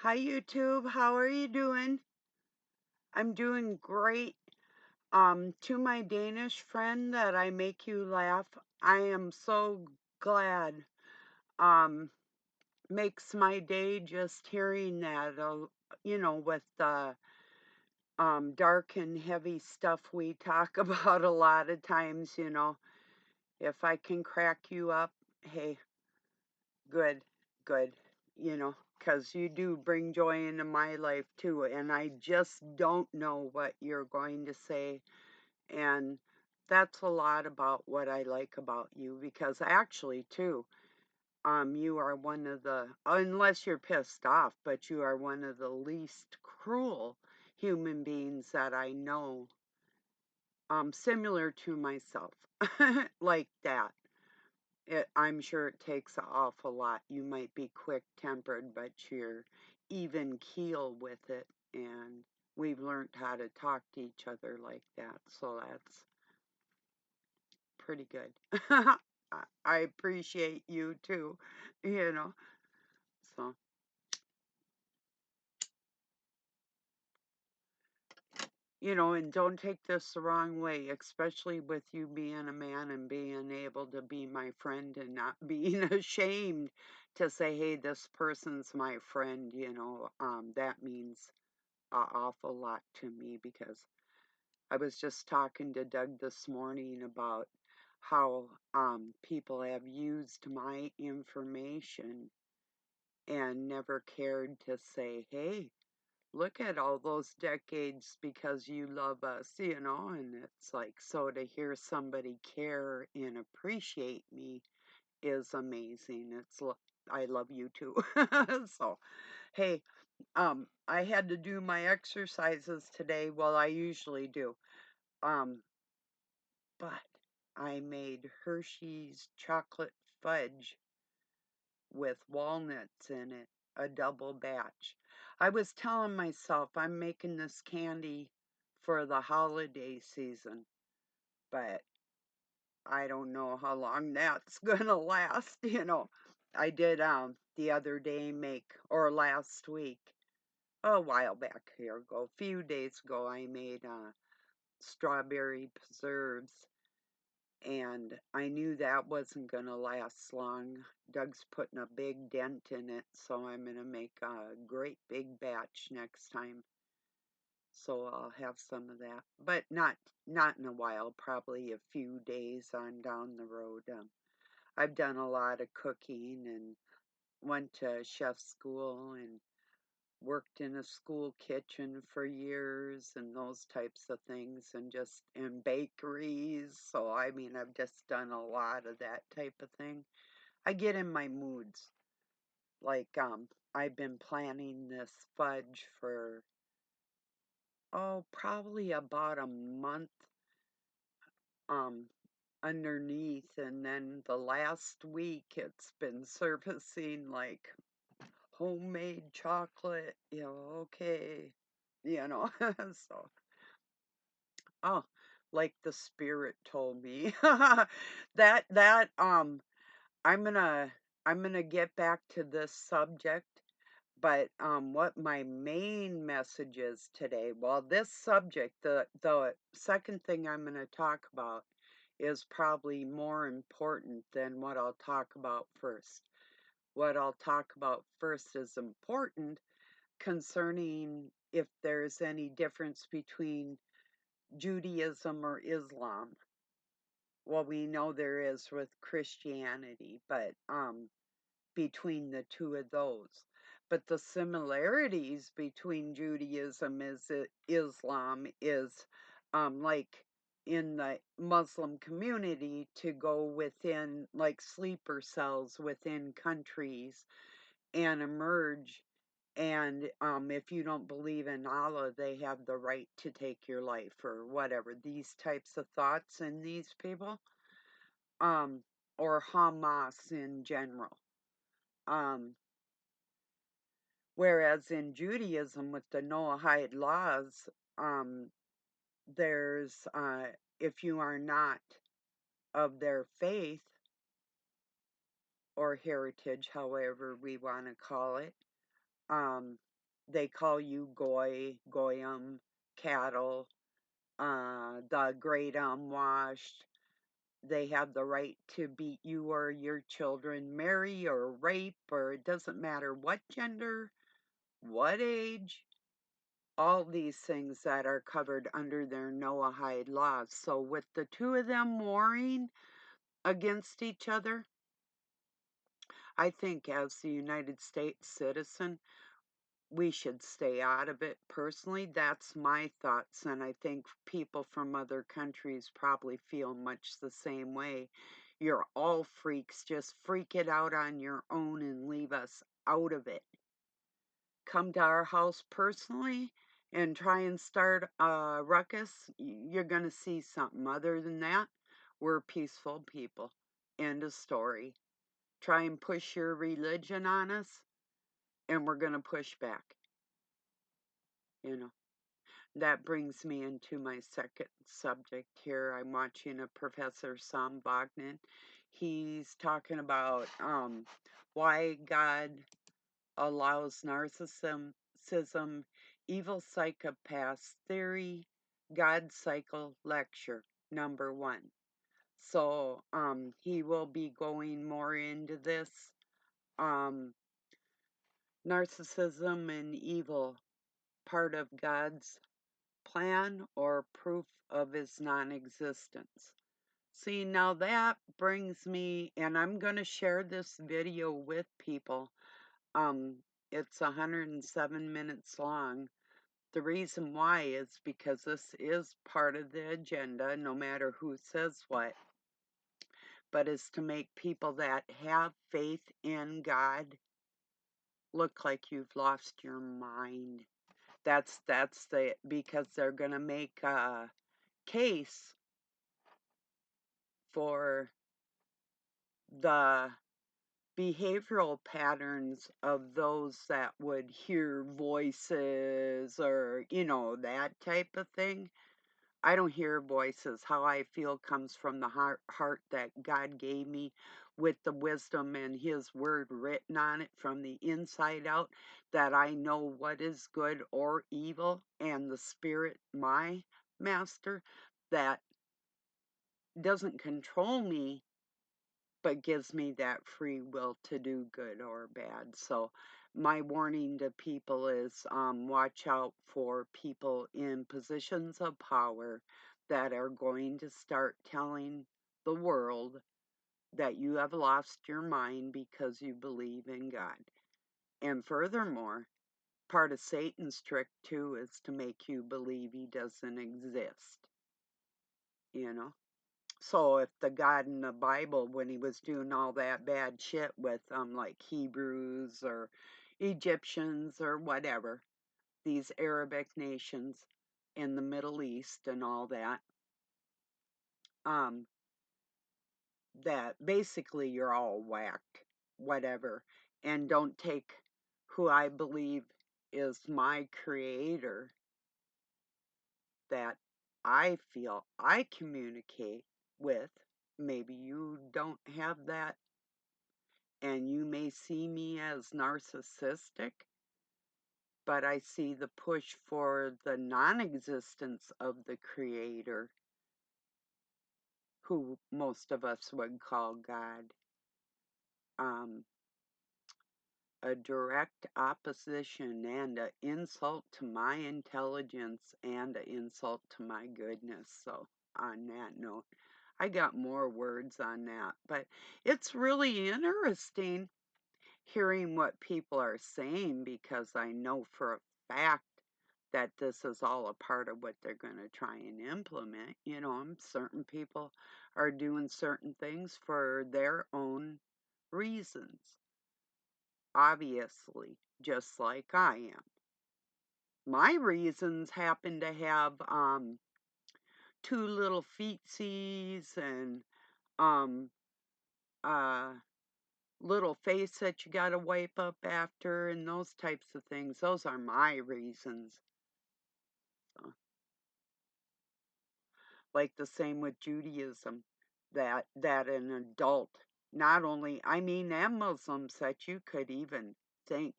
Hi YouTube, how are you doing? I'm doing great. To my Danish friend that I make you laugh, I am so glad. Um, Makes my day just hearing that, with the dark and heavy stuff we talk about a lot of times. If I can crack you up, hey, good, good, because you do bring joy into my life too, and I just don't know what you're going to say. And that's a lot about what I like about you, because actually, too, you are one of the, unless you're pissed off, but you are one of the least cruel human beings that I know, similar to myself, like that. I'm sure it takes an awful lot. You might be quick tempered, but you're even keel with it. And we've learned how to talk to each other like that. So that's pretty good. I appreciate you too, you know. So, and don't take this the wrong way, especially with you being a man and being able to be my friend and not being ashamed to say, hey, this person's my friend. That means an awful lot to me, because I was just talking to Doug this morning about how people have used my information and never cared to say, hey, look at all those decades because you love us. And it's like, so to hear somebody care and appreciate me is amazing. I love you too. So, hey, I had to do my exercises today. Well, I usually do. Um, but I made Hershey's chocolate fudge with walnuts in it, a double batch. I was telling myself I'm making this candy for the holiday season, but I don't know how long that's gonna last. I did the other day make, or last week, a while back here ago, a few days ago, I made strawberry preserves, and I knew that wasn't going to last long. Doug's putting a big dent in it, so I'm going to make a great big batch next time. So I'll have some of that, but not in a while, probably a few days on down the road. I've done a lot of cooking and went to chef school and worked in a school kitchen for years and those types of things, and just in bakeries. So, I mean, I've just done a lot of that type of thing. I get in my moods. Like, I've been planning this fudge for, oh, probably about a month, um, underneath. And then the last week, it's been surfacing like homemade chocolate, okay, so. Oh, like the spirit told me. That I'm gonna I'm gonna get back to this subject, but what my main message is today, well, this subject, the second thing I'm gonna talk about is probably more important than what I'll talk about first. What I'll talk about first is important concerning if there's any difference between Judaism or Islam. Well, we know there is with Christianity, but between the two of those. But the similarities between Judaism is Islam is like in the Muslim community to go within like sleeper cells within countries and emerge. And if you don't believe in Allah, they have the right to take your life or whatever. These types of thoughts in these people, um, or Hamas in general. Um, Whereas in Judaism, with the Noahide laws, um, there's if you are not of their faith or heritage, however we want to call it, they call you goy, goyim, cattle, the great unwashed. They have the right to beat you or your children, marry or rape, or it doesn't matter what gender, what age, all these things that are covered under their Noahide laws. So, with the two of them warring against each other, I think as the United States citizen, we should stay out of it. Personally, that's my thoughts, and I think people from other countries probably feel much the same way. You're all freaks, just freak it out on your own and leave us out of it. Come to our house personally and try and start a ruckus, you're going to see something. Other than that, we're peaceful people. End of story. Try and push your religion on us, and we're going to push back, you know. That brings me into my second subject here. I'm watching a Professor Sam Bogdan. He's talking about why God allows narcissism, evil psychopaths theory, God cycle lecture number 1. So he will be going more into this. Narcissism and evil, part of God's plan or proof of his non-existence. See, now that brings me, and I'm going to share this video with people. Um, it's 107 minutes long. The reason why is because this is part of the agenda, no matter who says what, but is to make people that have faith in God look like you've lost your mind. That's the, because they're going to make a case for the behavioral patterns of those that would hear voices or, that type of thing. I don't hear voices. How I feel comes from the heart that God gave me with the wisdom and His word written on it from the inside out, that I know what is good or evil, and the Spirit, my master, that doesn't control me but gives me that free will to do good or bad. So my warning to people is watch out for people in positions of power that are going to start telling the world that you have lost your mind because you believe in God. And furthermore, part of Satan's trick too is to make you believe he doesn't exist, you know? So if the God in the Bible, when he was doing all that bad shit with like Hebrews or Egyptians or whatever, these Arabic nations in the Middle East and all that, um, that basically you're all whacked, whatever, and don't take who I believe is my creator, that I feel I communicate with. Maybe you don't have that, and you may see me as narcissistic, but I see the push for the non existence of the Creator, who most of us would call God, um, a direct opposition and an insult to my intelligence and an insult to my goodness. So, on that note, I got more words on that, but it's really interesting hearing what people are saying, because I know for a fact that this is all a part of what they're going to try and implement. Certain people are doing certain things for their own reasons, obviously, just like I am. My reasons happen to have two little feetsies and um, uh, little face that you got to wipe up after and those types of things. Those are my reasons. So, like the same with Judaism, that an adult, not only, I mean, and Muslims that you could even think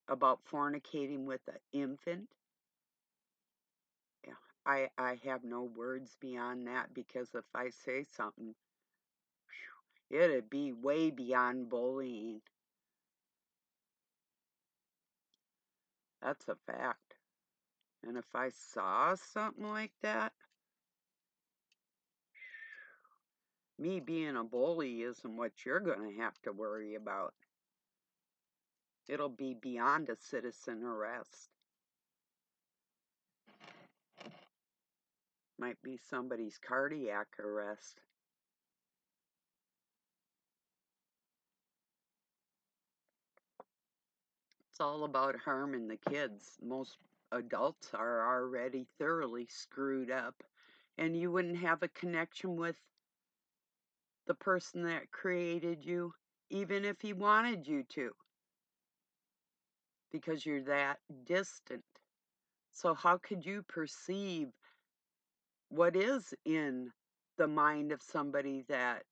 about fornicating with an infant. Yeah, I have no words beyond that because if I say something, it'd be way beyond bullying. That's a fact. And if I saw something like that, me being a bully isn't what you're going to have to worry about. It'll be beyond a citizen arrest. Might be somebody's cardiac arrest. It's all about harming the kids. Most adults are already thoroughly screwed up, and you wouldn't have a connection with the person that created you, even if he wanted you to, because you're that distant. So, how could you perceive what is in the mind of somebody that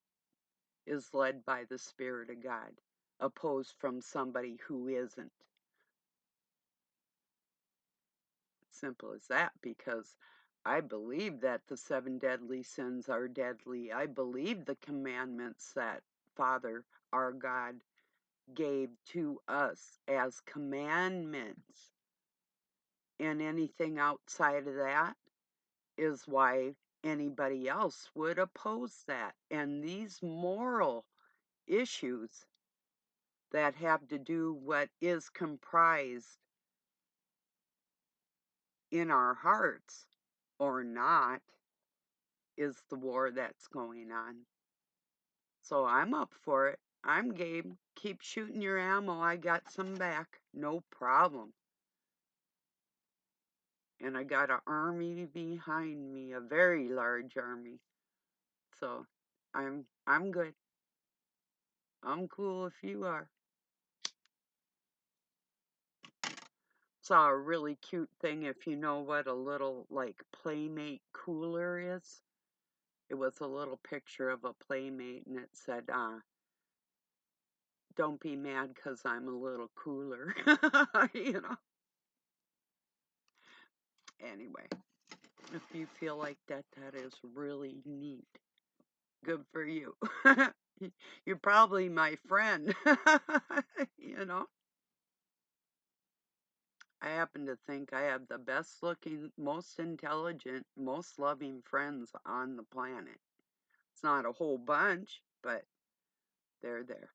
is led by the Spirit of God, opposed from somebody who isn't? Simple as that, because I believe that the 7 deadly sins are deadly. I believe the commandments that Father, our God, gave to us as commandments. And anything outside of that is why anybody else would oppose that. And these moral issues that have to do what is comprised in our hearts or not is the war that's going on. So I'm up for it. I'm game. Keep shooting your ammo. I got some back. No problem. And I got an army behind me, a very large army. So I'm good. I'm cool if you are. Saw a really cute thing if you know what a little like Playmate cooler is. It was a little picture of a Playmate and it said, don't be mad because I'm a little cooler. you know. Anyway, if you feel like that, that is really neat. Good for you. You're probably my friend. you know. I happen to think I have the best looking, most intelligent, most loving friends on the planet. It's not a whole bunch, but they're there.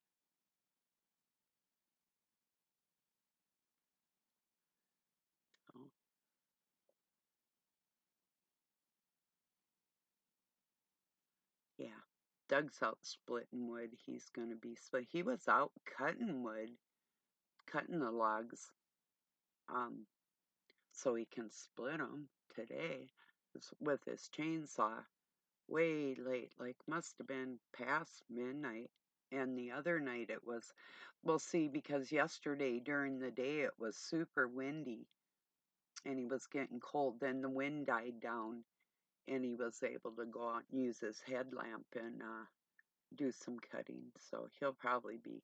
So, yeah. Doug's out splitting wood. He's going to be split. He was out cutting wood, cutting the logs, um, so he can split them today with his chainsaw. Way late, like must have been past midnight. And the other night it was, well, see, because yesterday during the day it was super windy and he was getting cold. Then the wind died down and he was able to go out and use his headlamp and do some cutting. So he'll probably be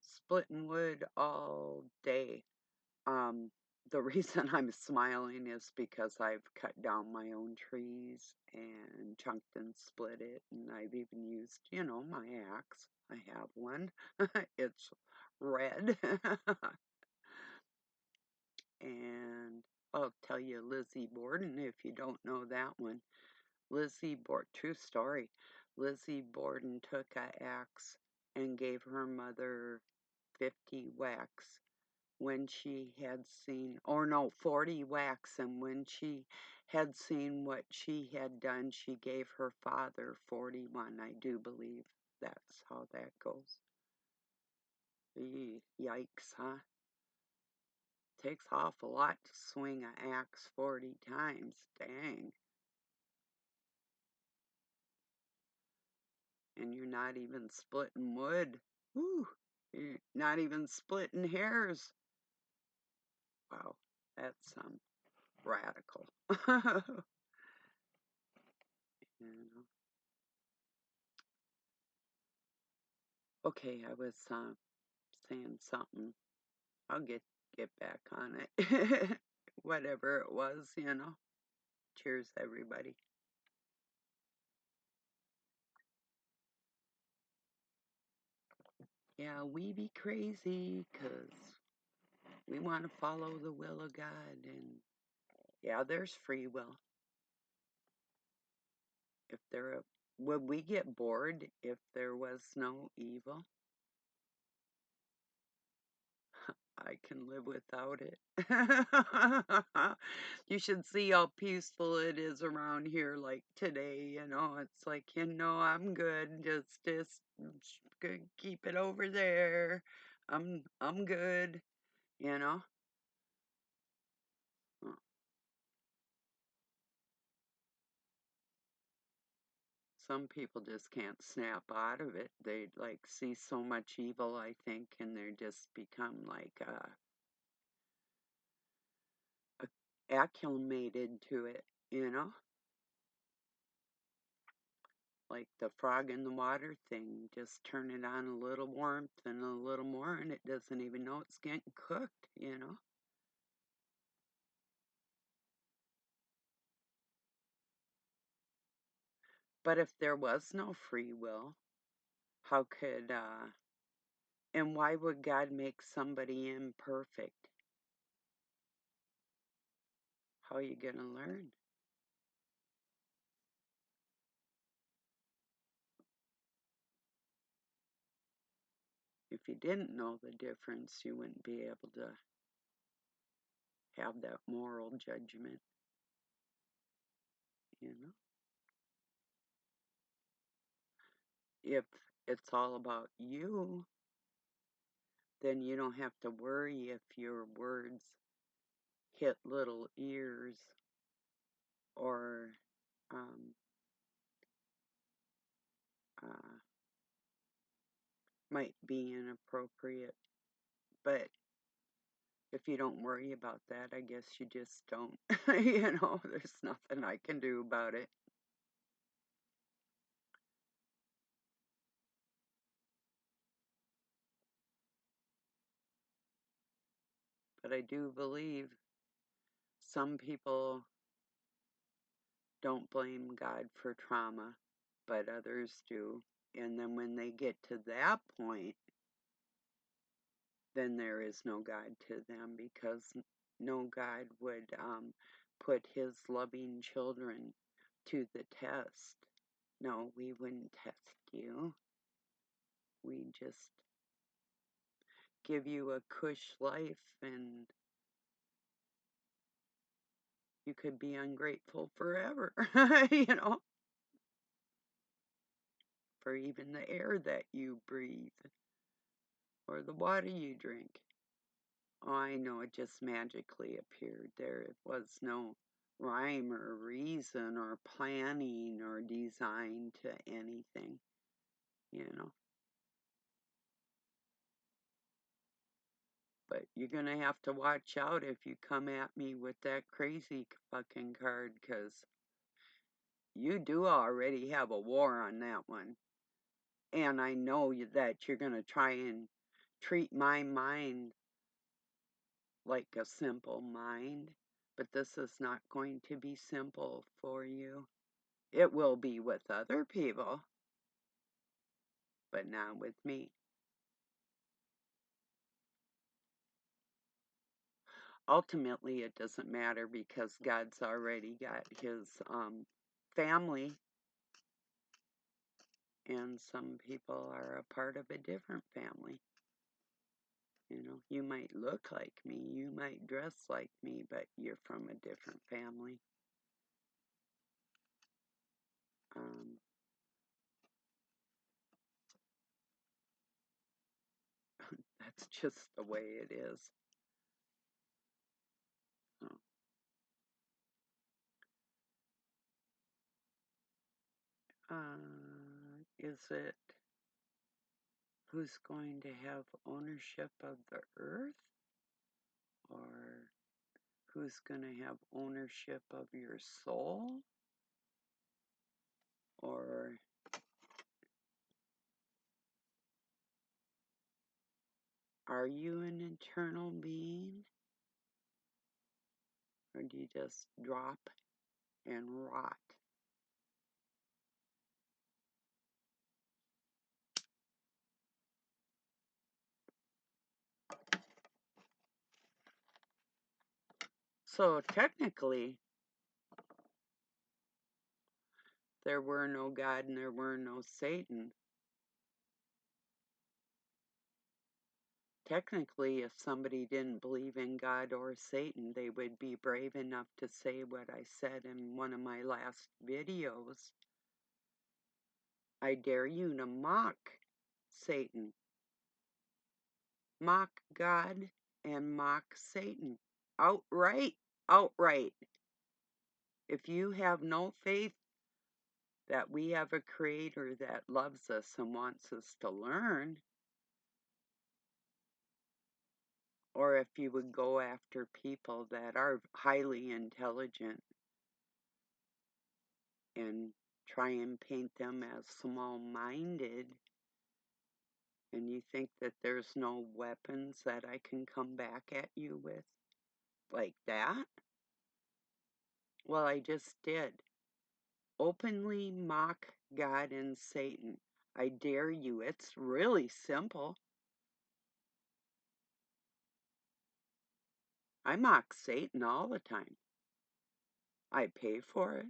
splitting wood all day. Um, the reason I'm smiling is because I've cut down my own trees and chunked and split it, and I've even used, my axe. I have one. It's red. And I'll tell you Lizzie Borden if you don't know that one. Lizzie Borden, true story. Lizzie Borden took an axe and gave her mother 50 whacks when she had seen, or no, 40 whacks, and when she had seen what she had done, she gave her father 41. I do believe that's how that goes. Yikes, huh? Takes awful lot to swing an axe 40 times. Dang. And you're not even splitting wood. Whew. You're not even splitting hairs. Wow, that's radical. you know. Okay, I was saying something. I'll get back on it. Whatever it was, you know. Cheers, everybody. Yeah, we be crazy 'cause we want to follow the will of God, and yeah, there's free will. If there, would we get bored if there was no evil? I can live without it. You should see how peaceful it is around here, like today, you know. It's like, I'm good. Keep it over there. I'm good, you know. Uh, Some people just can't snap out of it. They like see so much evil, I think, and they just become like acclimated to it, you know. Like the frog in the water thing, just turn it on a little warmth and a little more, and it doesn't even know it's getting cooked, you know. But if there was no free will, how could, and why would God make somebody imperfect? How are you going to learn? If you didn't know the difference, you wouldn't be able to have that moral judgment, you know. If it's all about you, then you don't have to worry if your words hit little ears or um, uh, might be inappropriate. But if you don't worry about that, I guess you just don't. There's nothing I can do about it. But I do believe some people don't blame God for trauma, but others do. And then when they get to that point, then there is no God to them because no God would put his loving children to the test. No, we wouldn't test you. We just give you a cush life and you could be ungrateful forever, you know, for even the air that you breathe or the water you drink. Oh, I know it just magically appeared. There was no rhyme or reason or planning or design to anything, you know. But you're going to have to watch out if you come at me with that crazy fucking card, because you do already have a war on that one. And I know that you're going to try and treat my mind like a simple mind, but this is not going to be simple for you. It will be with other people, but not with me. Ultimately, it doesn't matter because God's already got his family, and some people are a part of a different family. You might look like me, you might dress like me, but you're from a different family. Um, that's just the way it is. Oh. Is it who's going to have ownership of the earth? Or who's going to have ownership of your soul? Or, Are you an eternal being? Or do you just drop and rot? So technically, there were no God and there were no Satan. Technically, if somebody didn't believe in God or Satan, they would be brave enough to say what I said in one of my last videos. I dare you to mock Satan, mock God, and mock Satan. Outright, outright. If you have no faith that we have a creator that loves us and wants us to learn, or if you would go after people that are highly intelligent and try and paint them as small-minded, and you think that there's no weapons that I can come back at you with like that? Well, I just did. Openly mock God and Satan. I dare you. It's really simple. I mock Satan all the time. I pay for it,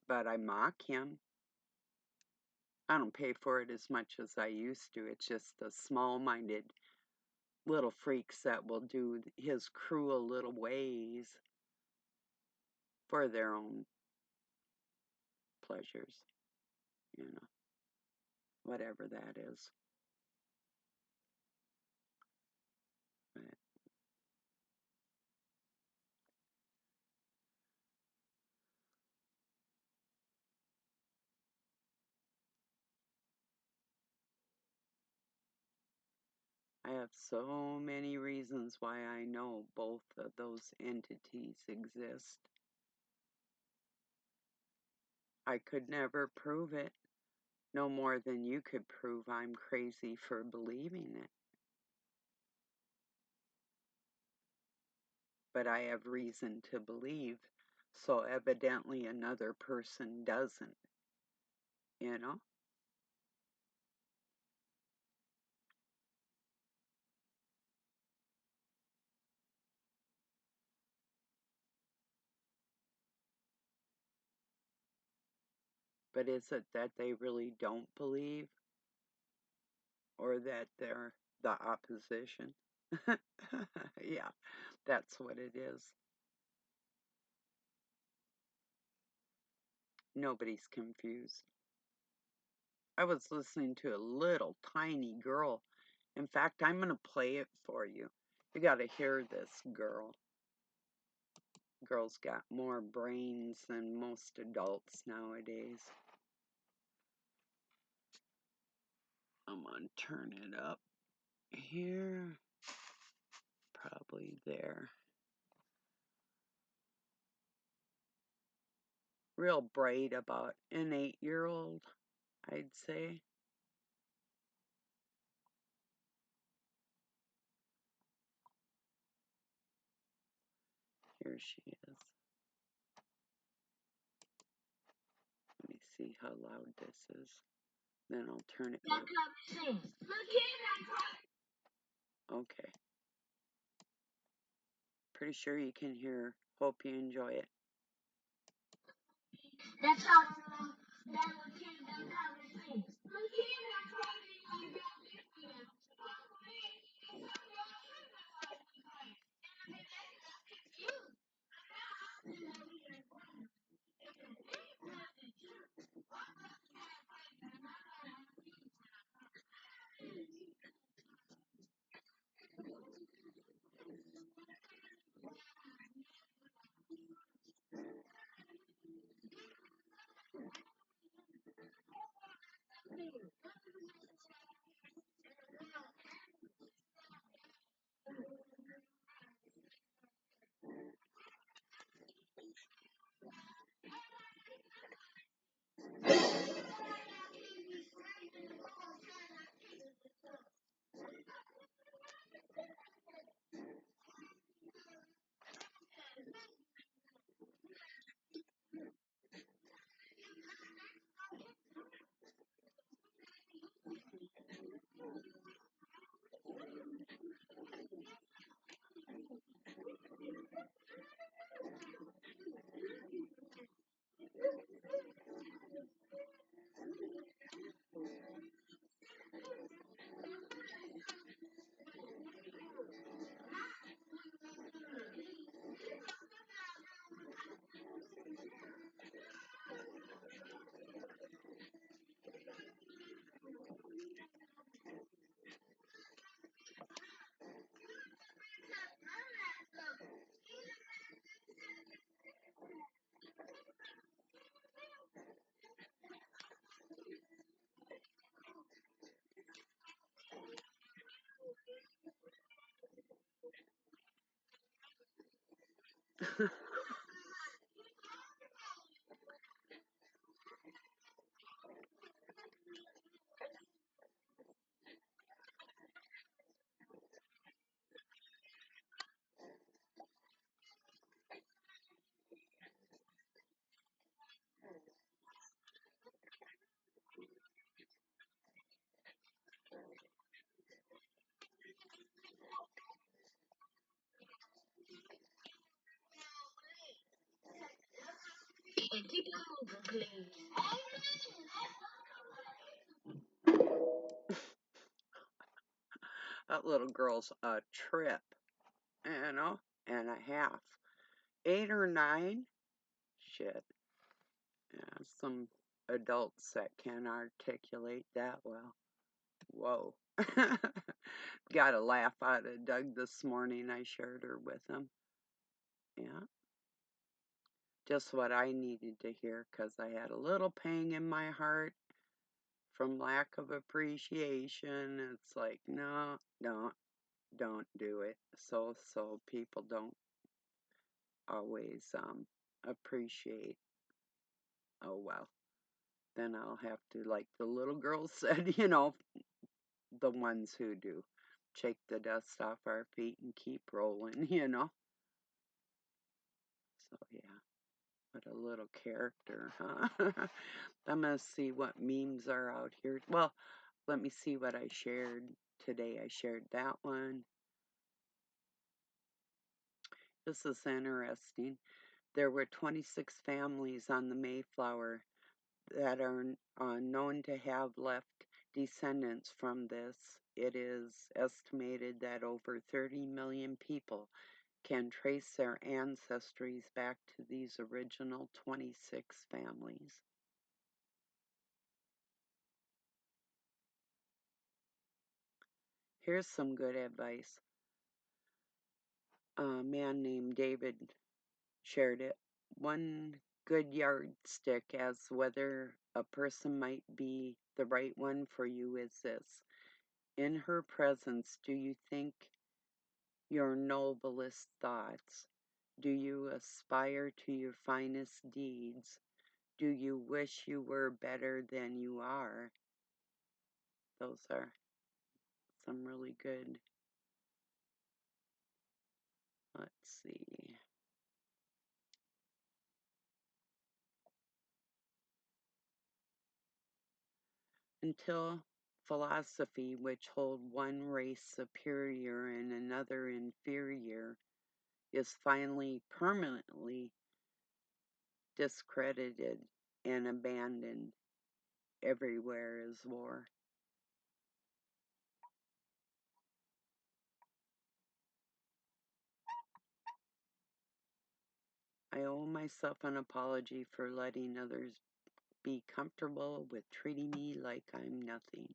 but I mock him. I don't pay for it as much as I used to. It's just the small-minded little freaks that will do his cruel little ways for their own pleasures, you know, whatever that is. But I have so many reasons why I know both of those entities exist. I could never prove it, no more than you could prove I'm crazy for believing it. But I have reason to believe, so evidently another person doesn't, you know? But is it that they really don't believe, or that they're the opposition? Yeah, that's what it is. Nobody's confused. I was listening to a little tiny girl. In fact, I'm going to play it for you. You got to hear this girl. Girl's got more brains than most adults nowadays. I'm going to turn it up here. Probably there. Real bright, about an 8-year-old, I'd say. Here she is. Let me see how loud this is. Then I'll turn it up. Okay. Pretty sure you can hear. Hope you enjoy it. That's how that kid sings. That little girl's a trip, you know, and a half. 8 or 9? Shit. Yeah, some adults that can articulate that well. Whoa. Got a laugh out of Doug this morning. I shared her with him. Yeah, just what I needed to hear because I had a little pang in my heart from lack of appreciation. It's like, no, don't do it. So people don't always appreciate. Oh well, then I'll have to, like the little girl said, the ones who do, shake the dust off our feet and keep rolling. So yeah, what a little character, huh? I'm gonna see what memes are out here. Well, let me see what I shared today. I shared that one. This is interesting. There were 26 families on the Mayflower that are known to have left descendants from this. It is estimated that over 30 million people can trace their ancestries back to these original 26 families. Here's some good advice. A man named David shared it. One good yardstick as whether a person might be the right one for you is this: in her presence, do you think your noblest thoughts? Do you aspire to your finest deeds? Do you wish you were better than you are? Those are some really good. Let's see. Until philosophy, which hold one race superior and another inferior, is finally permanently discredited and abandoned, everywhere is war. I owe myself an apology for letting others be comfortable with treating me like I'm nothing.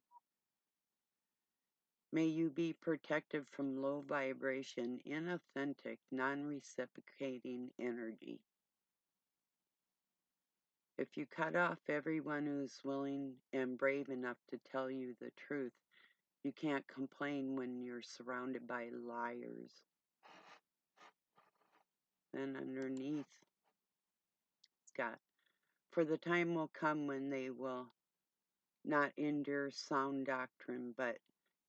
May you be protected from low vibration, inauthentic, non reciprocating energy. If you cut off everyone who's willing and brave enough to tell you the truth, you can't complain when you're surrounded by liars. Then underneath, it's got, for the time will come when they will not endure sound doctrine, but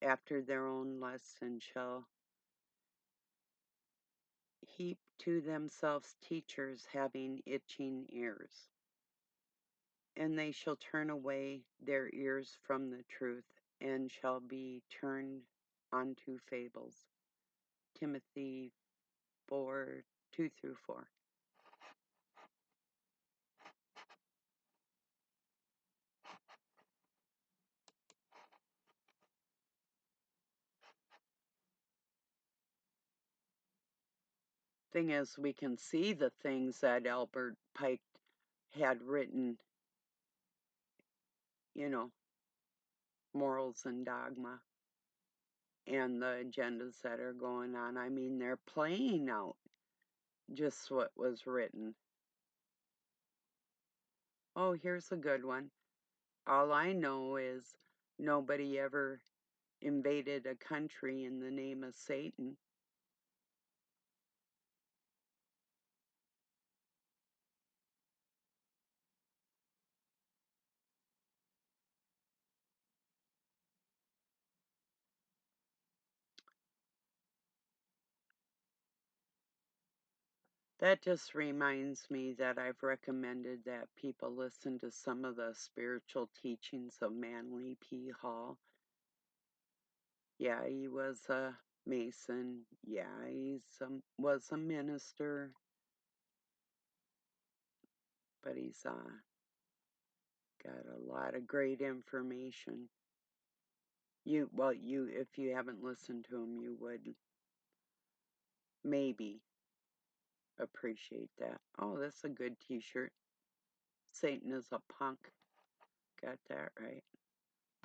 after their own lesson shall heap to themselves teachers having itching ears. And they shall turn away their ears from the truth, and shall be turned unto fables. Timothy 4:2-4. Thing is, we can see the things that Albert Pike had written, you know, morals and dogma, and the agendas that are going on. I mean, they're playing out just what was written. Oh, here's a good one. All I know is nobody ever invaded a country in the name of Satan. That just reminds me that I've recommended that people listen to some of the spiritual teachings of Manly P. Hall. Yeah, he was a Mason. Yeah, was a minister, but he's got a lot of great information. If you haven't listened to him, you would maybe appreciate that. Oh, that's a good t-shirt. Satan is a punk. Got that right.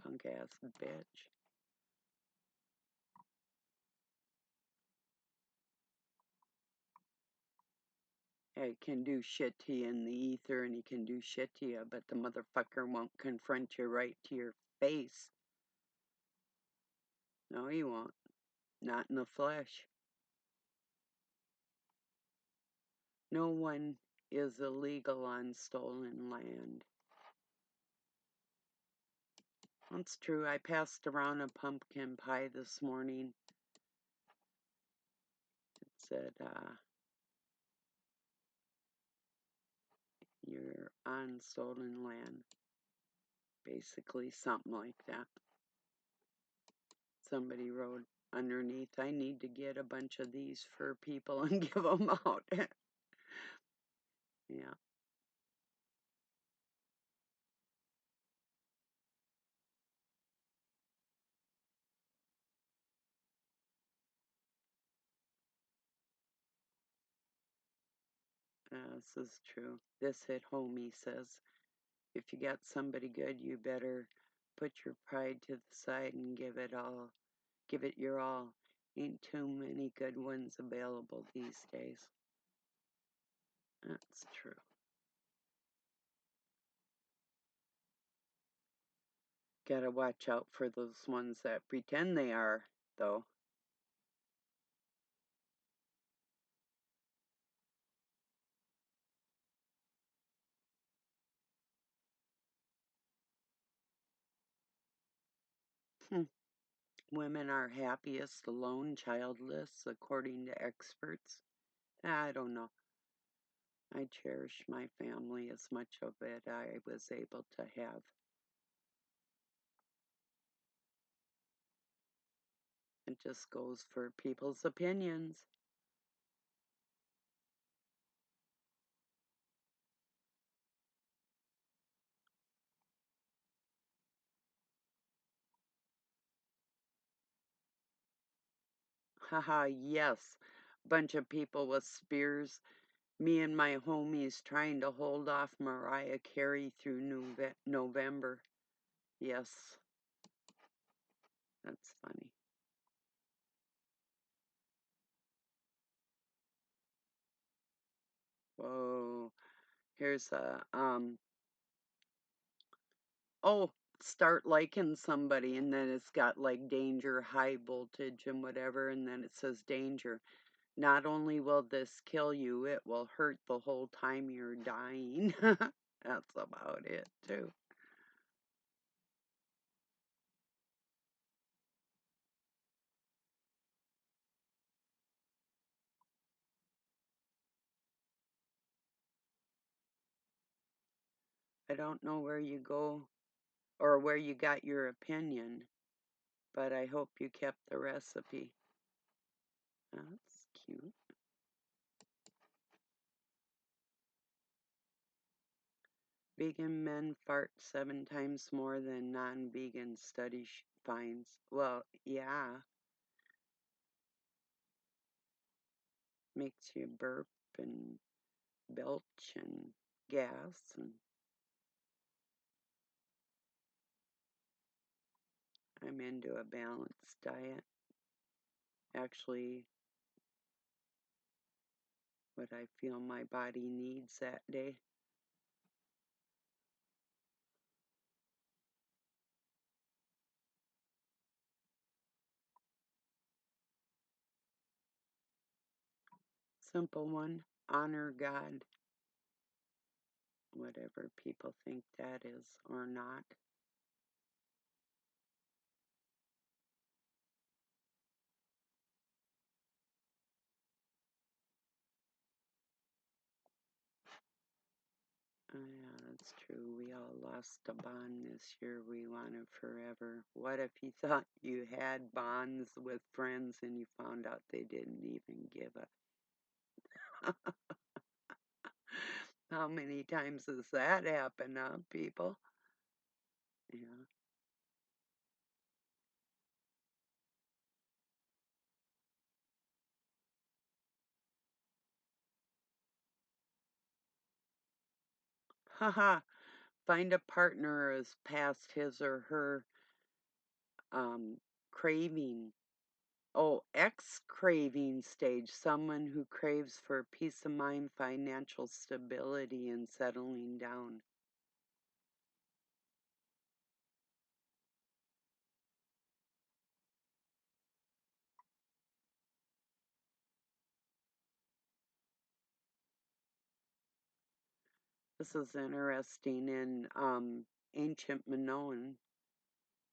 Punk ass bitch. Yeah, he can do shit to you in the ether and he can do shit to you, but the motherfucker won't confront you right to your face. No, he won't. Not in the flesh. No one is illegal on stolen land. That's true. I passed around a pumpkin pie this morning. It said, you're on stolen land. Basically, something like that. Somebody wrote underneath, I need to get a bunch of these for people and give them out. Yeah. This is true. This hit home, he says. If you got somebody good, you better put your pride to the side and give it all. Give it your all. Ain't too many good ones available these days. That's true. Gotta watch out for those ones that pretend they are, though. Women are happiest alone, childless, according to experts. I don't know. I cherish my family as much of it I was able to have. It just goes for people's opinions. Haha, yes. Bunch of people with spears. Me and my homies trying to hold off Mariah Carey through November. Yes, that's funny. Whoa. Here's a oh, start liking somebody and then it's got like danger, high voltage and whatever, and then it says danger. Not only will this kill you, it will hurt the whole time you're dying. That's about it, too. I don't know where you go or where you got your opinion, but I hope you kept the recipe. That's cute. Vegan men fart 7 times more than non-vegan study finds. Well, yeah, makes you burp and belch and gas. And I'm into a balanced diet. Actually, what I feel my body needs that day. Simple one, honor God, whatever people think that is or not. yeah, that's true. We all lost a bond this year we wanted forever. What if you thought you had bonds with friends and you found out they didn't even give a... How many times has that happened, huh, people? Yeah. Haha. Find a partner who has passed his or her um, craving. Oh, X craving stage. Someone who craves for peace of mind, financial stability, and settling down. This is interesting. In ancient Minoan,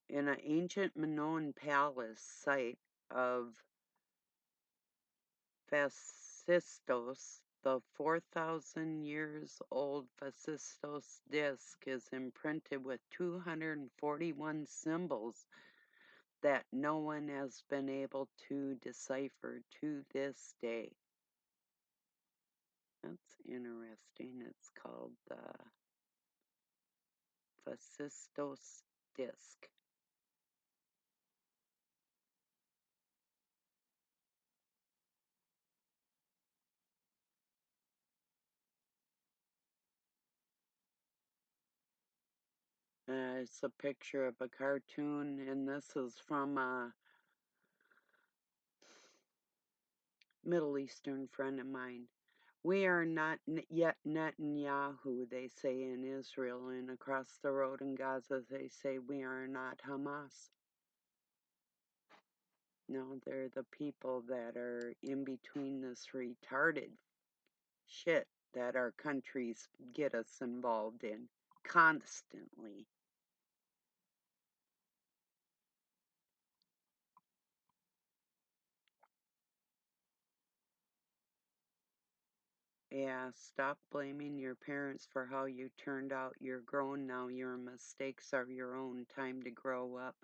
in an ancient Minoan palace site of Fascistos, the 4,000 years old Fascistos disc is imprinted with 241 symbols that no one has been able to decipher to this day. That's interesting. It's called the Fascistos disc. It's a picture of a cartoon, and this is from a Middle Eastern friend of mine. We are not yet Netanyahu, they say in Israel, and across the road in Gaza, they say we are not Hamas. No, they're the people that are in between this retarded shit that our countries get us involved in constantly. Yeah, stop blaming your parents for how you turned out. You're grown now. Your mistakes are your own. Time to grow up.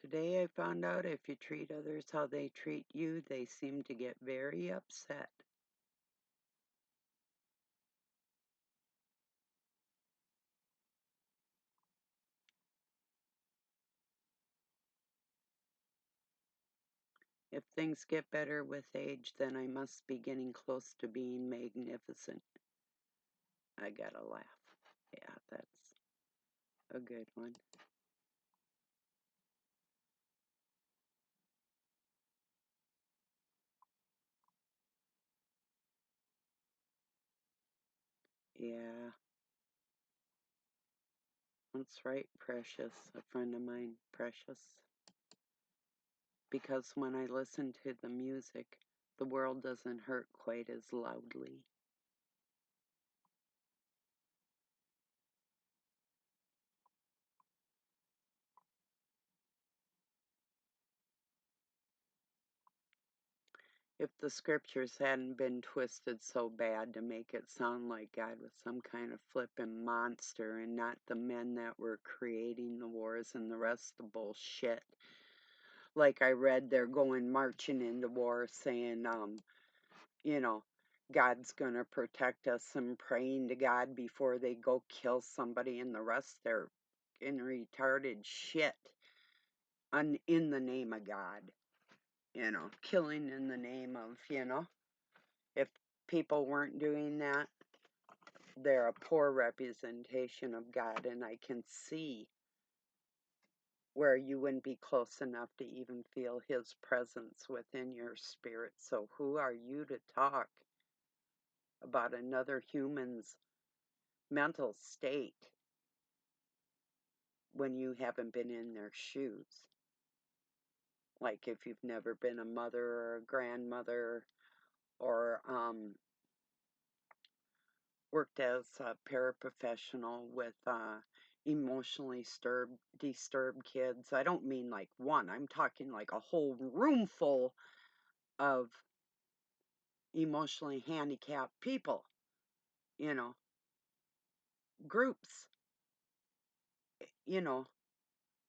Today I found out if you treat others how they treat you, they seem to get very upset. If things get better with age, then I must be getting close to being magnificent. I gotta laugh. Yeah, that's a good one. Yeah, that's right, Precious, a friend of mine, Precious. Because when I listen to the music, the world doesn't hurt quite as loudly. If the scriptures hadn't been twisted so bad to make it sound like God was some kind of flippin' monster and not the men that were creating the wars and the rest of the bullshit. Like I read, they're going marching into war saying, you know, God's gonna protect us and praying to God before they go kill somebody, and the rest they're in retarded shit in the name of God, killing in the name of, if people weren't doing that, they're a poor representation of God, and I can see where you wouldn't be close enough to even feel his presence within your spirit. So who are you to talk about another human's mental state when you haven't been in their shoes? Like if you've never been a mother or a grandmother or worked as a paraprofessional with emotionally disturbed kids. I don't mean like one, I'm talking like a whole room full of emotionally handicapped people, you know, groups, you know.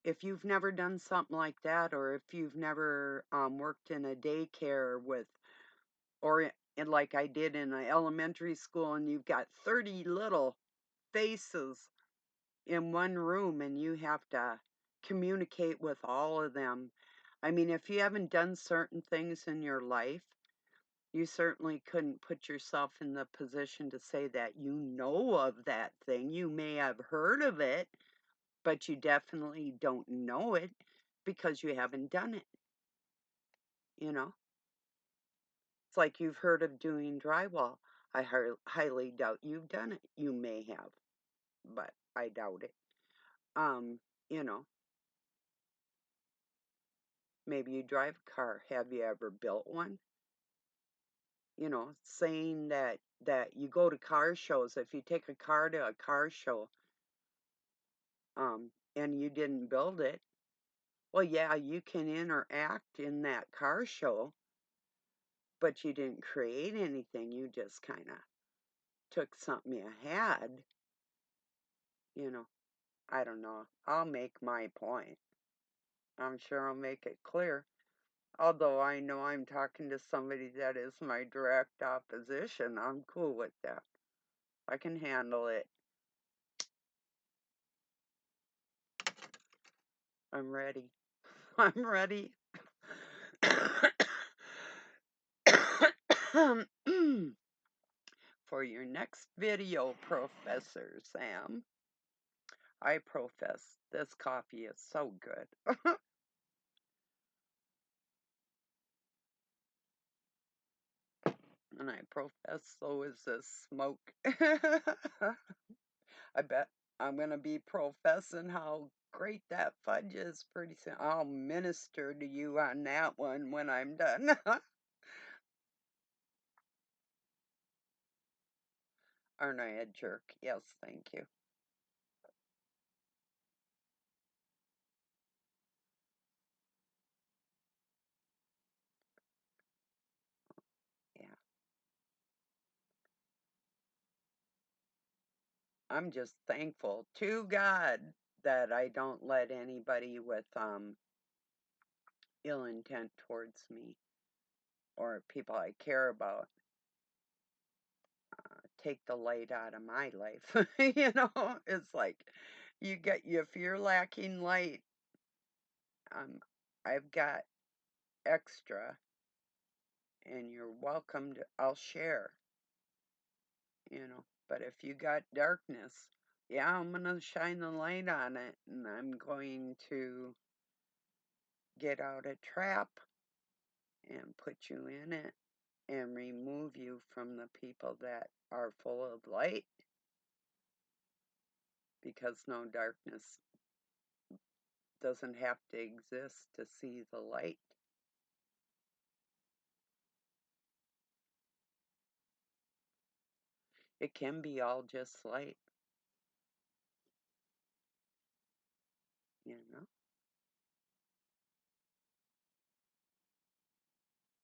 If you've never done something like that, or if you've never worked in a daycare with, or in, like I did in an elementary school, and you've got 30 little faces in one room and you have to communicate with all of them. I mean, if you haven't done certain things in your life, you certainly couldn't put yourself in the position to say that you know of that thing. You may have heard of it, but you definitely don't know it because you haven't done it, you know? It's like you've heard of doing drywall. I highly doubt you've done it. You may have, but I doubt it. Um, you know, maybe you drive a car. Have you ever built one? You know, saying that you go to car shows, if you take a car to a car show, and you didn't build it, well, yeah, you can interact in that car show, but you didn't create anything. You just kind of took something you had, you know. I don't know. I'll make my point. I'm sure I'll make it clear. Although I know I'm talking to somebody that is my direct opposition, I'm cool with that. I can handle it. I'm ready. I'm ready. For your next video, Professor Sam. I profess this coffee is so good. And I profess so is this smoke. I bet I'm going to be professing how great that fudge is pretty soon. I'll minister to you on that one when I'm done. Aren't I a jerk? Yes, thank you. Yeah. I'm just thankful to God that I don't let anybody with ill intent towards me or people I care about take the light out of my life. You know, it's like if you're lacking light, um, I've got extra, and you're welcome to. I'll share. You know, but if you got darkness, yeah, I'm gonna shine the light on it, and I'm going to get out a trap and put you in it and remove you from the people that are full of light because no darkness doesn't have to exist to see the light. It can be all just light, you know?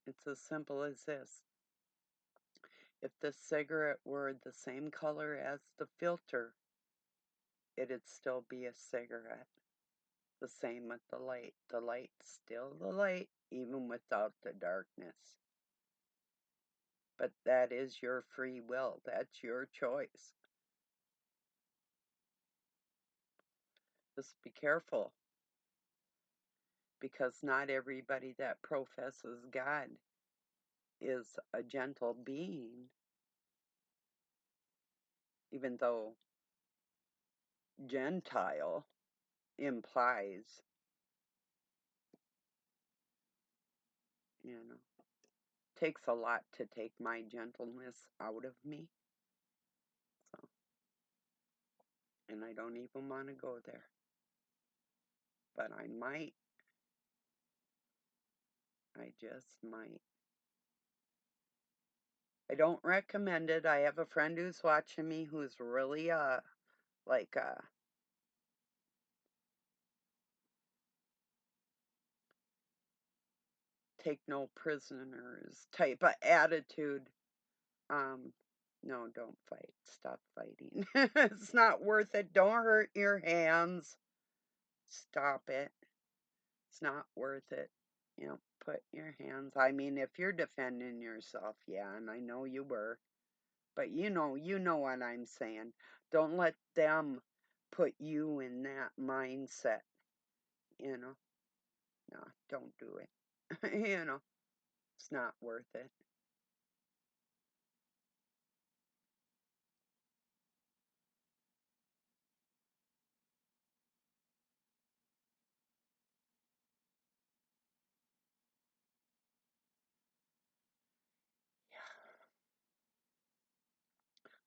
It's as simple as this. If the cigarette were the same color as the filter, it'd still be a cigarette. The same with the light. The light's still the light, even without the darkness. But that is your free will. That's your choice. Just be careful, because not everybody that professes God is a gentle being, even though Gentile implies you know. Takes a lot to take my gentleness out of me. So, and I don't even want to go there. But I might. I just might. I don't recommend it. I have a friend who's watching me who's really like take no prisoners type of attitude. Um no, don't fight. Stop fighting. It's not worth it. Don't hurt your hands. Stop it. It's not worth it. Put your hands. I mean, if you're defending yourself, yeah, and I know you were, but you know what I'm saying. Don't let them put you in that mindset, you know. No, don't do it. It's not worth it.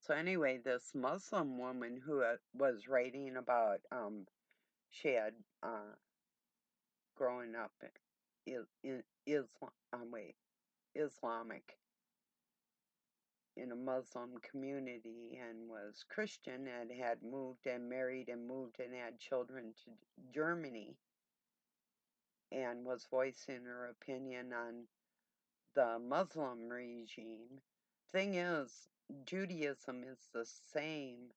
So anyway, this Muslim woman who was writing about she had growing up in Islam, wait, Islamic in a Muslim community and was Christian and had moved and married and moved and had children to Germany and was voicing her opinion on the Muslim regime. Thing is, Judaism is the same,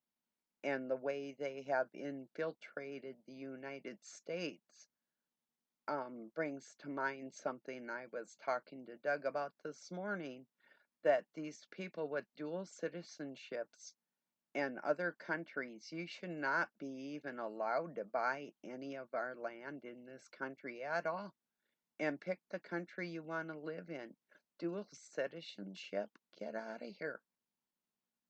and the way they have infiltrated the United States brings to mind something I was talking to Doug about this morning, that these people with dual citizenships in other countries, you should not be even allowed to buy any of our land in this country at all, and pick the country you want to live in. Dual citizenship? Get out of here.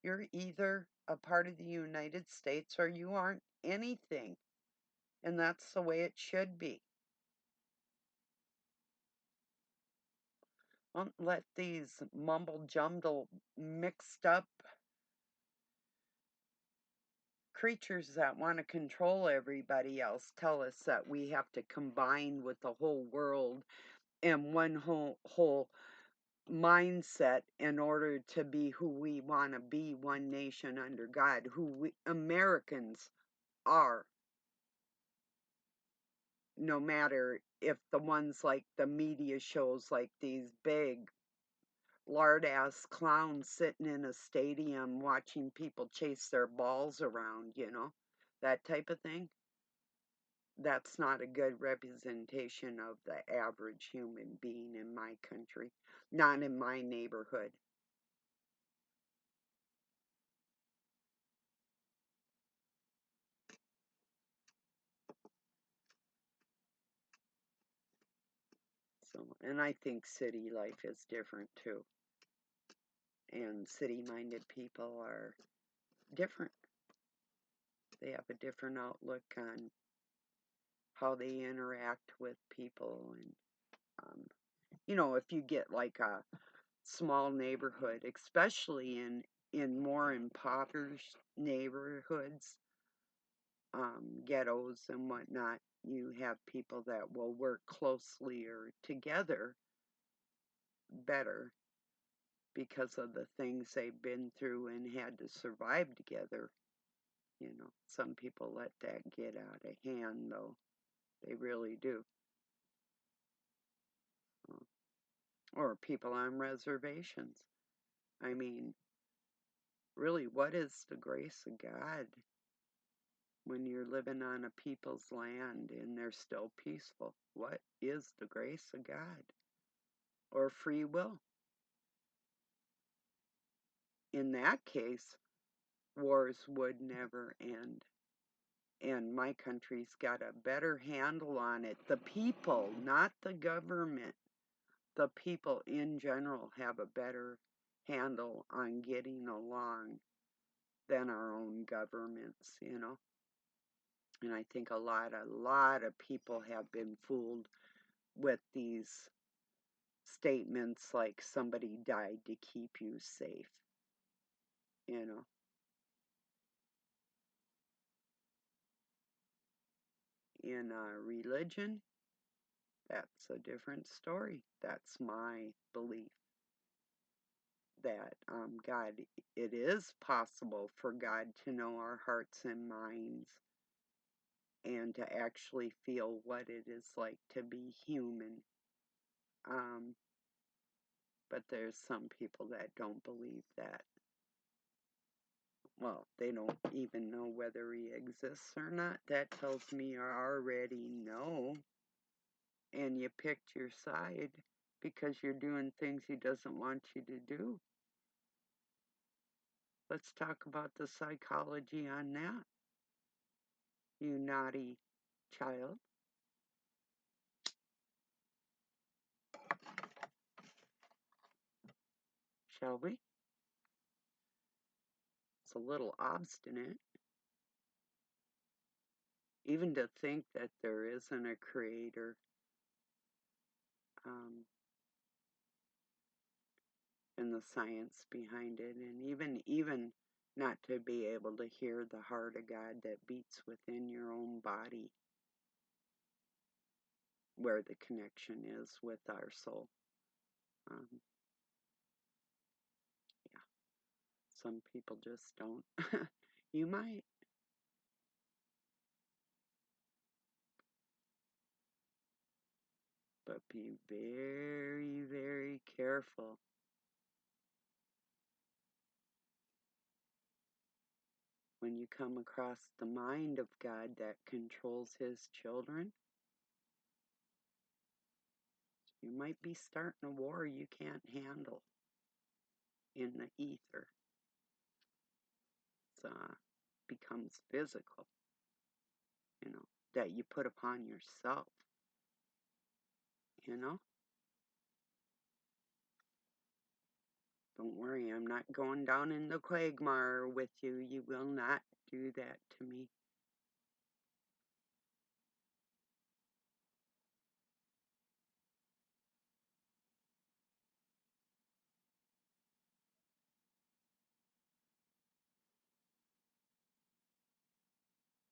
You're either a part of the United States or you aren't anything. And that's the way it should be. Don't let these mumble jumble mixed up creatures that want to control everybody else tell us that we have to combine with the whole world in one whole mindset in order to be who we want to be, one nation under God, who we Americans are, no matter if the ones like the media shows, like these big lard ass clowns sitting in a stadium watching people chase their balls around, that type of thing. That's not a good representation of the average human being in my country, not in my neighborhood. So, and I think city life is different too. And city minded people are different. They have a different outlook on how they interact with people. And, if you get like a small neighborhood, especially in more impoverished neighborhoods, ghettos and whatnot, you have people that will work closely or together better because of the things they've been through and had to survive together. Some people let that get out of hand, though. They really do. Or people on reservations. I mean, really, what is the grace of God when you're living on a people's land and they're still peaceful? What is the grace of God? Or free will? In that case, wars would never end. And my country's got a better handle on it. The people, not the government, the people in general have a better handle on getting along than our own governments. And I think a lot of people have been fooled with these statements like somebody died to keep you safe, you know. In religion, that's a different story. That's my belief that God, it is possible for God to know our hearts and minds and to actually feel what it is like to be human. Um, but there's some people that don't believe that. Well, they don't even know whether he exists or not. That tells me you already know, and you picked your side because you're doing things he doesn't want you to do. Let's talk about the psychology on that, you naughty child. Shall we? It's a little obstinate. Even to think that there isn't a creator. Um, and the science behind it, and even not to be able to hear the heart of God that beats within your own body, where the connection is with our soul. Um, yeah, some people just don't. You might, but be very, very careful when you come across the mind of God that controls his children. You might be starting a war you can't handle in the ether. It becomes physical, that you put upon yourself, you know? Don't worry, I'm not going down in the quagmire with you. You will not do that to me.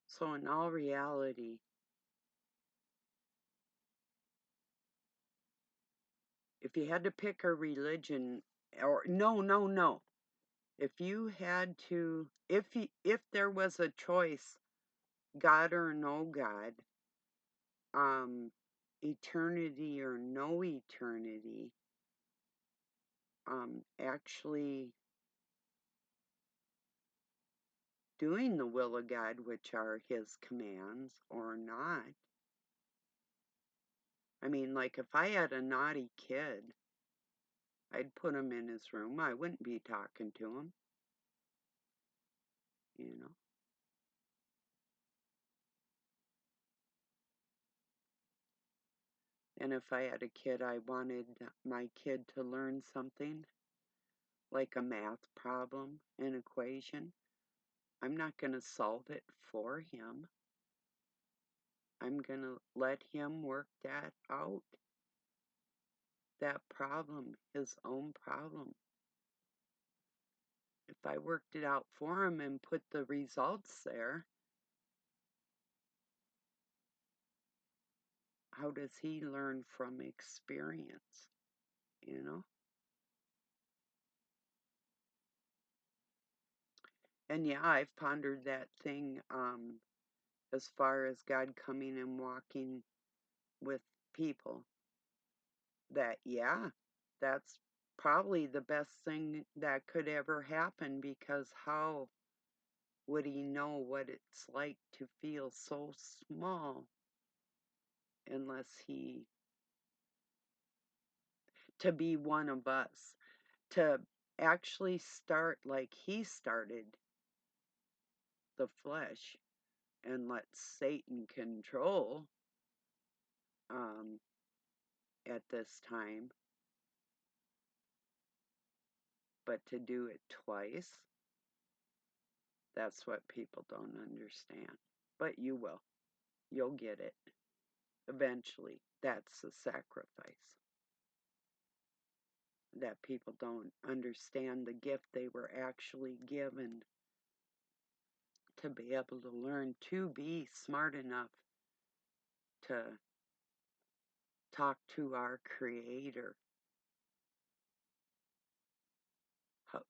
So in all reality, if you had to pick a religion, or no. If you had to, if there was a choice, God or no God, eternity or no eternity, actually doing the will of God, which are his commands, or not. I mean, like if I had a naughty kid, I'd put him in his room. I wouldn't be talking to him, you know. And if I had a kid, I wanted my kid to learn something, like a math problem, an equation. I'm not going to solve it for him. I'm going to let him work that out, that problem, his own problem. If I worked it out for him and put the results there, how does he learn from experience, you know? And yeah, I've pondered that thing as far as God coming and walking with people. That, yeah, that's probably the best thing that could ever happen, because how would he know what it's like to feel so small unless to be one of us, to actually start like he started the flesh and let Satan control um, at this time, but to do it twice, that's what people don't understand. But you will. You'll get it eventually. That's the sacrifice. that people don't understand the gift they were actually given to be able to learn to be smart enough to talk to our Creator.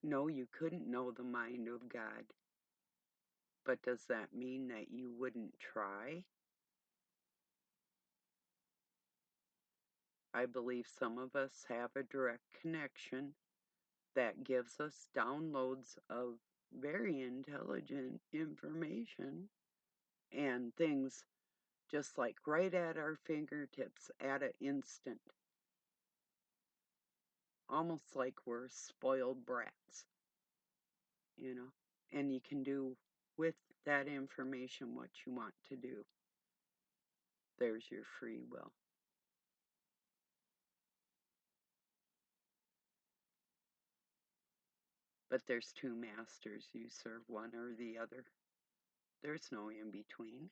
No, you couldn't know the mind of God, but does that mean that you wouldn't try? I believe some of us have a direct connection that gives us downloads of very intelligent information and things just like right at our fingertips at an instant, almost like we're spoiled brats, you know, and you can do with that information what you want to do. There's your free will. But there's two masters. You serve one or the other. There's no in between.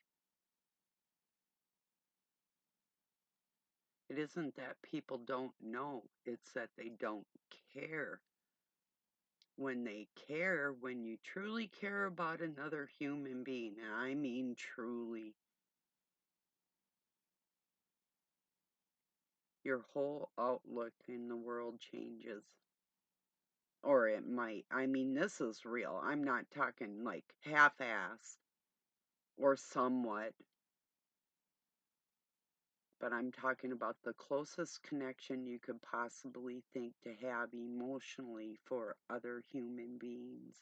It isn't that people don't know, it's that they don't care. When they care, when you truly care about another human being, and I mean truly, your whole outlook in the world changes. Or it might. I mean, this is real. I'm not talking like half-assed or somewhat, but I'm talking about the closest connection you could possibly think to have emotionally for other human beings.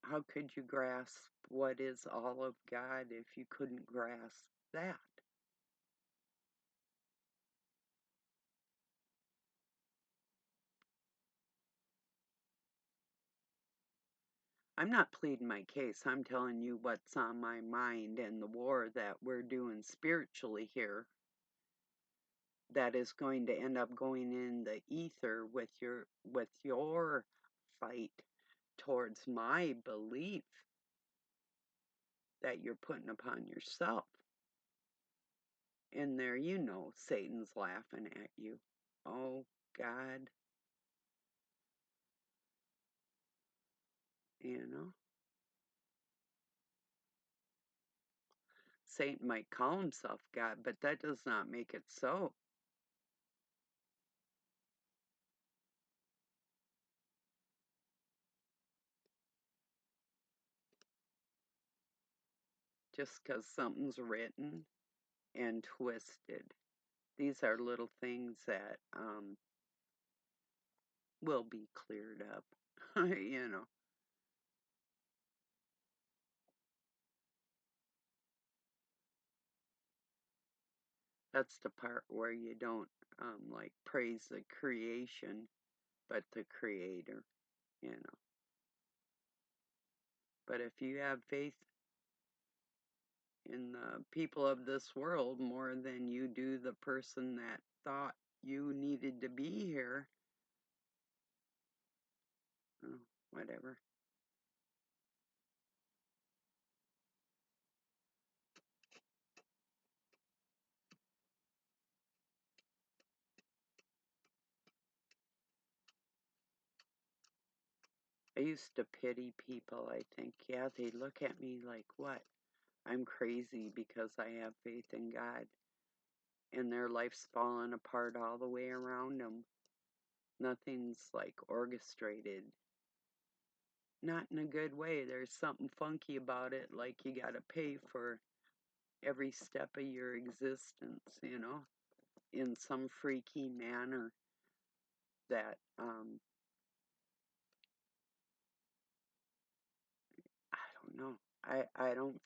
How could you grasp what is all of God if you couldn't grasp that? I'm not pleading my case. I'm telling you what's on my mind and the war that we're doing spiritually here that is going to end up going in the ether with your fight towards my belief that you're putting upon yourself. And there you know Satan's laughing at you. Oh God, you know. Satan might call himself God, but that does not make it so. Just because something's written and twisted. These are little things that will be cleared up, you know. That's the part where you don't like praise the creation, but the creator, you know. But if you have faith in the people of this world more than you do the person that thought you needed to be here, oh, whatever. I used to pity people. I think, yeah, they look at me like, what? I'm crazy because I have faith in God. And their life's falling apart all the way around them. Nothing's like orchestrated. Not in a good way. There's something funky about it, like you gotta pay for every step of your existence, you know, in some freaky manner that I don't know. I don't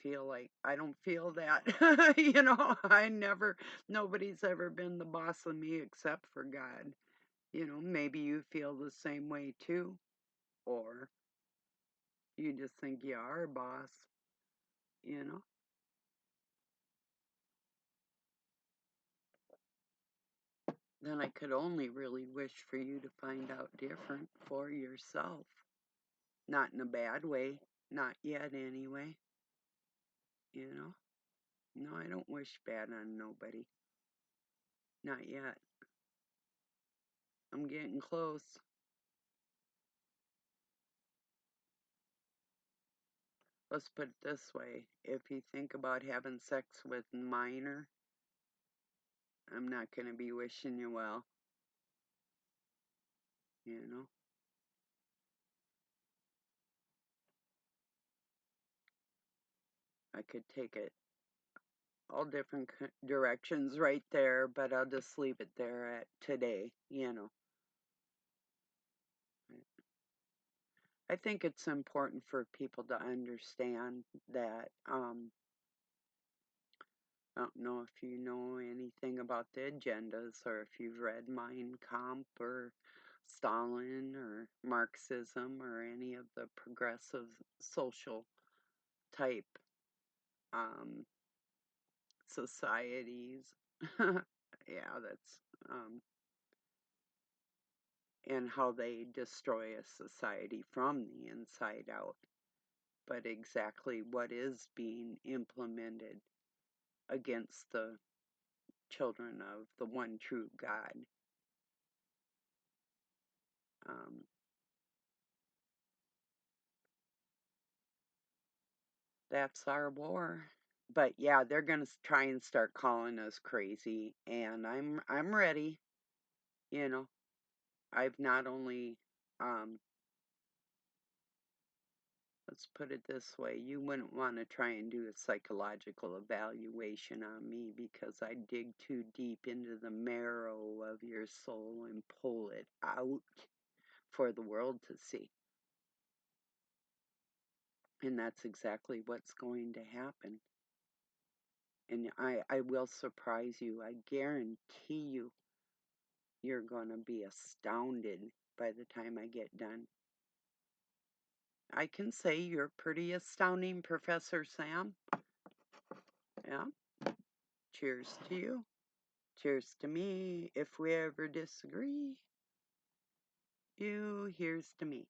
feel that. You know, nobody's ever been the boss of me except for God. You know, maybe you feel the same way too, or you just think you are a boss, you know. Then I could only really wish for you to find out different for yourself. Not in a bad way, not yet anyway, you know. No, I don't wish bad on nobody. Not yet. I'm getting close. Let's put it this way. If you think about having sex with minor, I'm not going to be wishing you well. You know? I could take it all different directions right there, but I'll just leave it there at today, you know. I think it's important for people to understand that I don't know if you know anything about the agendas or if you've read Mein Kampf or Stalin or Marxism or any of the progressive social type um, societies. Yeah, that's and how they destroy a society from the inside out. But exactly what is being implemented against the children of the one true God. Um, that's our war. But yeah, they're gonna try and start calling us crazy, and I'm ready. You know, I've not only let's put it this way, you wouldn't want to try and do a psychological evaluation on me because I dig too deep into the marrow of your soul and pull it out for the world to see. And that's exactly what's going to happen. And I will surprise you. I guarantee you, you're going to be astounded by the time I get done. I can say you're pretty astounding, Professor Sam. Yeah. Cheers to you. Cheers to me. If we ever disagree, here's to me.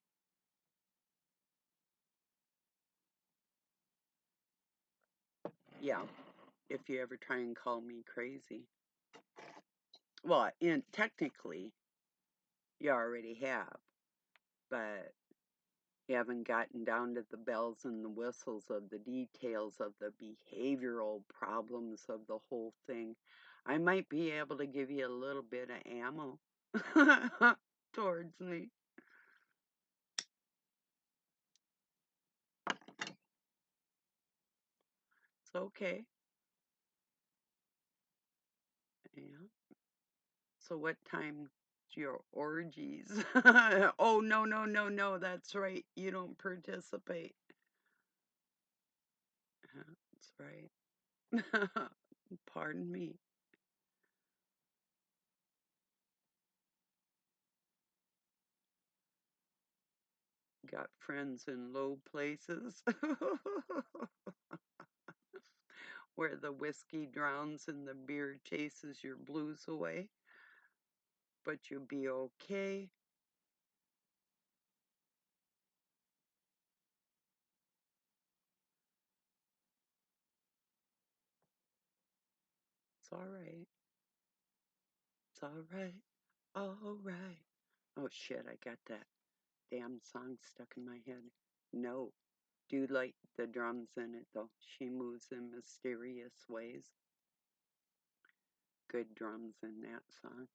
Yeah. If you ever try and call me crazy. Well, and technically, you already have, but you haven't gotten down to the bells and the whistles of the details of the behavioral problems of the whole thing. I might be able to give you a little bit of ammo towards me. It's okay. Yeah. So what time your orgies? Oh, no, no, no, no, that's right. You don't participate. That's right. Pardon me. Got friends in low places where the whiskey drowns and the beer chases your blues away, but you'll be okay. It's all right. It's all right. All right. Oh shit, I got that damn song stuck in my head. No. Do like the drums in it though. She moves in mysterious ways. Good drums in that song.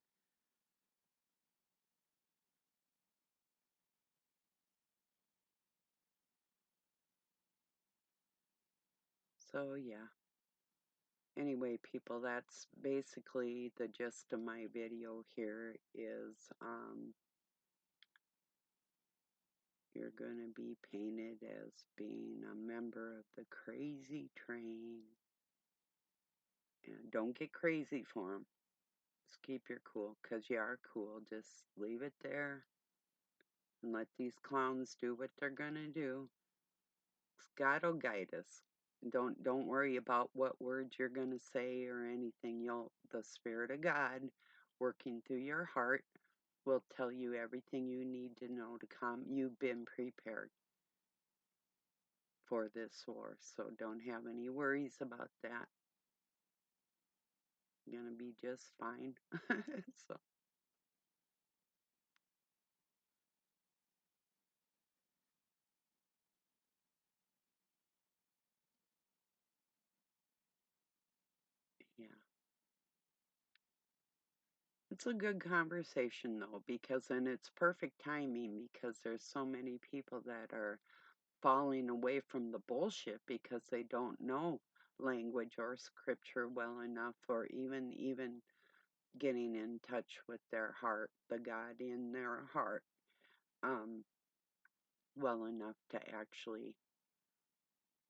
So yeah. Anyway, people, that's basically the gist of my video here is you're going to be painted as being a member of the crazy train. And don't get crazy for them. Just keep your cool, because you are cool. Just leave it there and let these clowns do what they're going to do. God will guide us. Don't worry about what words you're going to say or anything. The Spirit of God working through your heart will tell you everything you need to know to come. You've been prepared for this war, so don't have any worries about that. gonna be just fine. So, yeah. It's a good conversation though, because and it's perfect timing because there's so many people that are falling away from the bullshit because they don't know language or scripture well enough or even getting in touch with their heart, the God in their heart, um, well enough to actually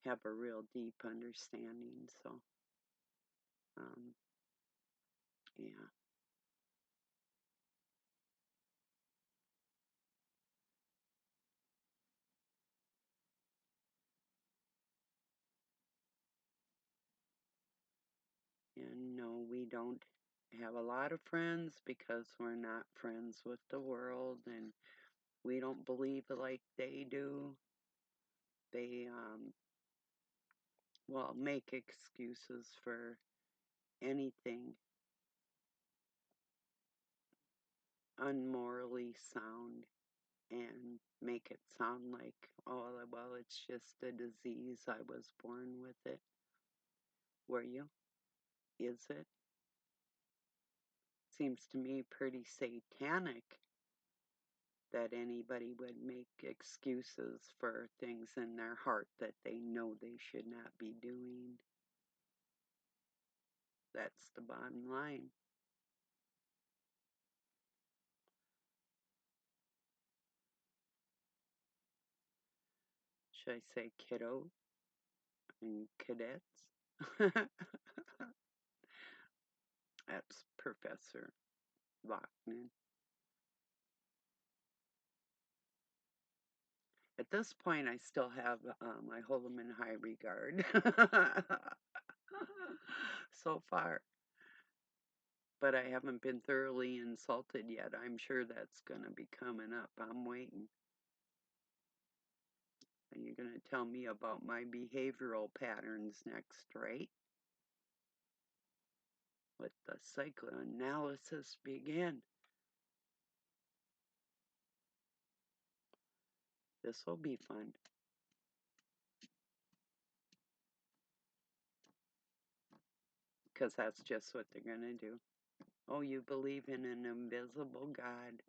have a real deep understanding. So, um, yeah. And no, we don't have a lot of friends because we're not friends with the world and we don't believe like they do. They, well, make excuses for anything unmorally sound and make it sound like, oh, well, it's just a disease. I was born with it. Were you? Is it? Seems to me pretty satanic that anybody would make excuses for things in their heart that they know they should not be doing. That's the bottom line. Should I say kiddo and cadets? That's Professor Lockman. At this point, I still have, I hold them in high regard so far, but I haven't been thoroughly insulted yet. I'm sure that's going to be coming up. I'm waiting. And you're going to tell me about my behavioral patterns next, right? Let the psychoanalysis begin. This will be fun because that's just what they're going to do. Oh, you believe in an invisible God.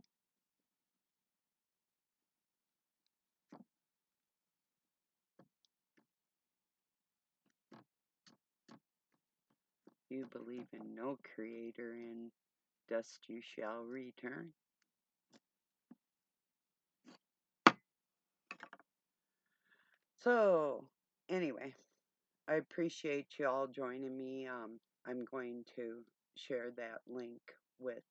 You believe in no creator, and dust you shall return. So, anyway, I appreciate you all joining me. I'm going to share that link with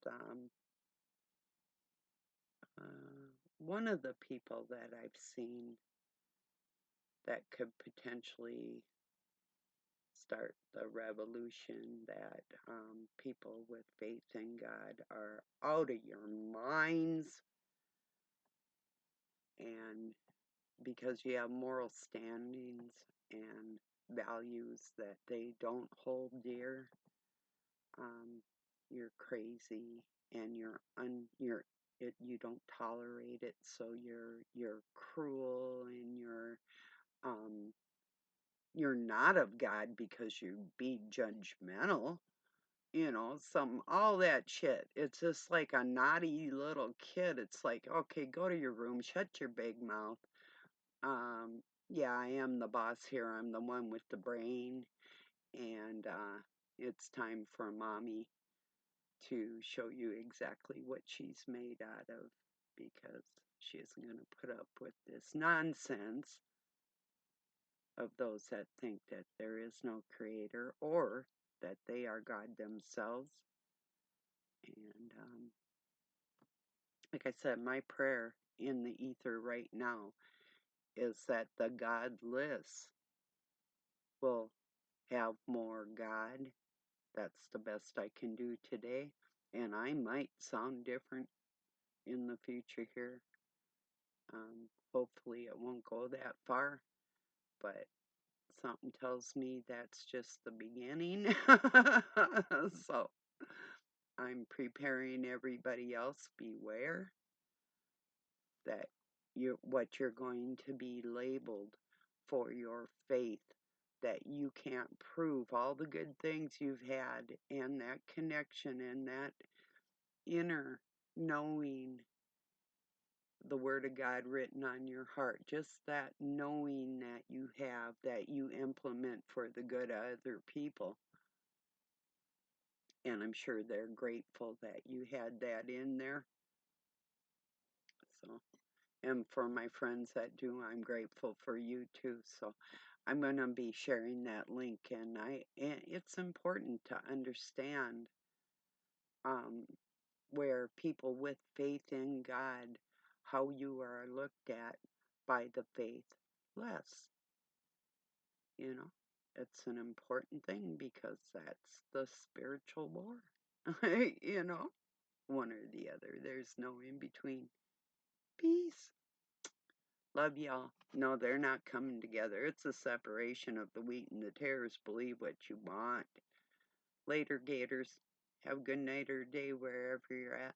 one of the people that I've seen that could potentially start the revolution that people with faith in God are out of your minds, and because you have moral standings and values that they don't hold dear, um, you're crazy and you don't tolerate it, so you're cruel and um, you're not of God because you be judgmental. All that shit. It's just like a naughty little kid. It's like, okay, go to your room, shut your big mouth. Um, yeah, I am the boss here. I'm the one with the brain, and it's time for mommy to show you exactly what she's made out of because she isn't going to put up with this nonsense of those that think that there is no creator or that they are God themselves. And like I said, my prayer in the ether right now is that the godless will have more God. That's the best I can do today. And I might sound different in the future here. Hopefully, it won't go that far, but something tells me that's just the beginning. So I'm preparing everybody else. Beware that what you're going to be labeled for your faith, that you can't prove all the good things you've had and that connection and that inner knowing the word of God written on your heart, just that knowing that you have, that you implement for the good of other people. And I'm sure they're grateful that you had that in there. So, and for my friends that do, I'm grateful for you too. So I'm going to be sharing that link, and it's important to understand um, where people with faith in God, how you are looked at by the faithless. You know, it's an important thing because that's the spiritual war. You know, one or the other. There's no in between. Peace. Love y'all. No, they're not coming together. It's a separation of the wheat and the tares. Believe what you want. Later, Gators. Have a good night or day wherever you're at.